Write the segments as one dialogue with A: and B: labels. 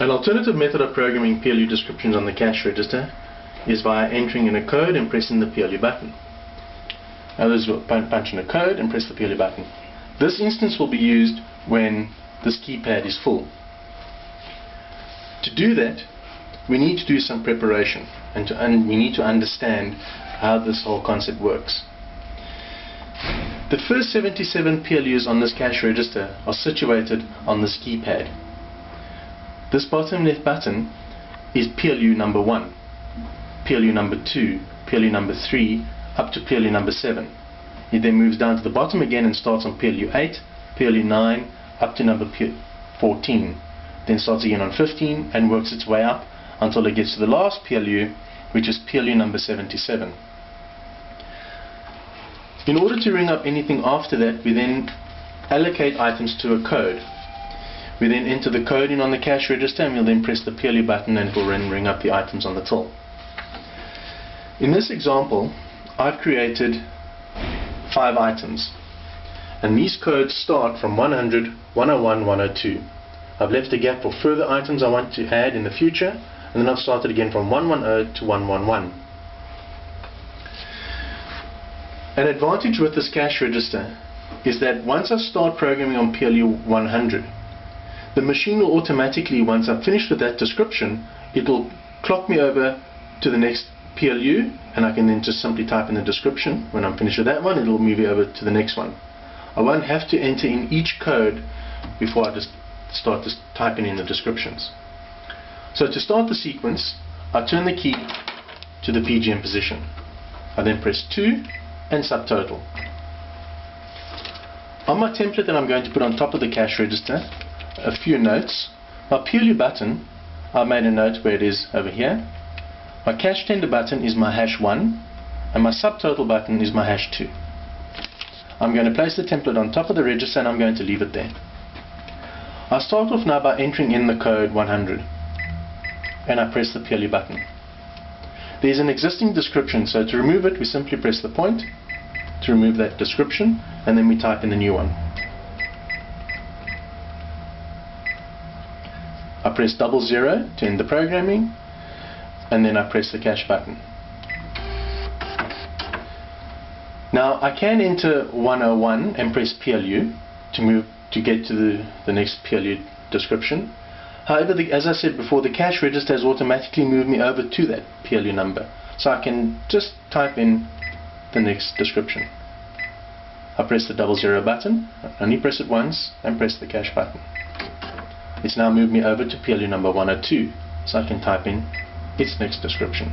A: An alternative method of programming PLU descriptions on the cash register is via entering in a code and pressing the PLU button. Others will punch in a code and press the PLU button. This instance will be used when this keypad is full. To do that, we need to do some preparation and we need to understand how this whole concept works. The first 77 PLUs on this cash register are situated on this keypad. This bottom left button is PLU number 1, PLU number 2, PLU number 3, up to PLU number 7. It then moves down to the bottom again and starts on PLU 8, PLU 9, up to number 14. Then starts again on 15 and works its way up until it gets to the last PLU, which is PLU number 77. In order to ring up anything after that, we then allocate items to a code. We then enter the code in on the cash register and we'll then press the PLU button and it will then ring up the items on the till. In this example, I've created 5 items and these codes start from 100, 101, 102. I've left a gap for further items I want to add in the future, and then I've started again from 110 to 111. An advantage with this cash register is that once I start programming on PLU 100, the machine will automatically, once I've finished with that description, it will clock me over to the next PLU, and I can then just simply type in the description. When I'm finished with that one, it will move me over to the next one. I won't have to enter in each code before I just start typing in the descriptions. So to start the sequence, I turn the key to the PGM position. I then press 2 and subtotal. On my template that I'm going to put on top of the cash register, a few notes. My PLU button, I made a note where it is over here. My cash tender button is my #1 and my subtotal button is my #2. I'm going to place the template on top of the register and I'm going to leave it there. I start off now by entering in the code 100 and I press the PLU button. There's an existing description, so to remove it we simply press the point to remove that description and then we type in the new one. I press 00 to end the programming and then I press the cash button. Now I can enter 101 and press PLU to get to the next PLU description. However, as I said before, the cash register has automatically moved me over to that PLU number, so I can just type in the next description. I press the 00 button, only press it once and press the cash button. It's now moved me over to PLU number 102, so I can type in its next description.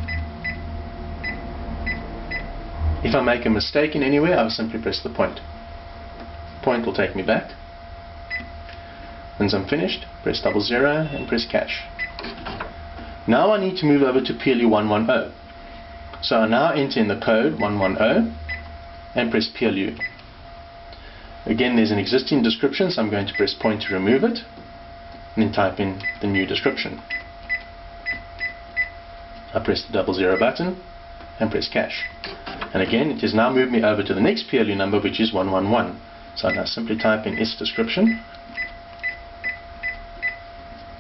A: If I make a mistake in anywhere, I'll simply press the point. Point will take me back. Once I'm finished, press 00 and press cash. Now I need to move over to PLU 110. So I now enter in the code 110 and press PLU. Again, there's an existing description, so I'm going to press point to remove it and then type in the new description. I press the 00 button and press cash. And again, it has now moved me over to the next PLU number, which is 111. So I now simply type in its description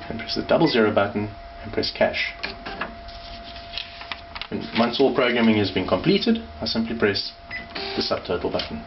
A: and press the 00 button and press cash. And once all programming has been completed, I simply press the subtotal button.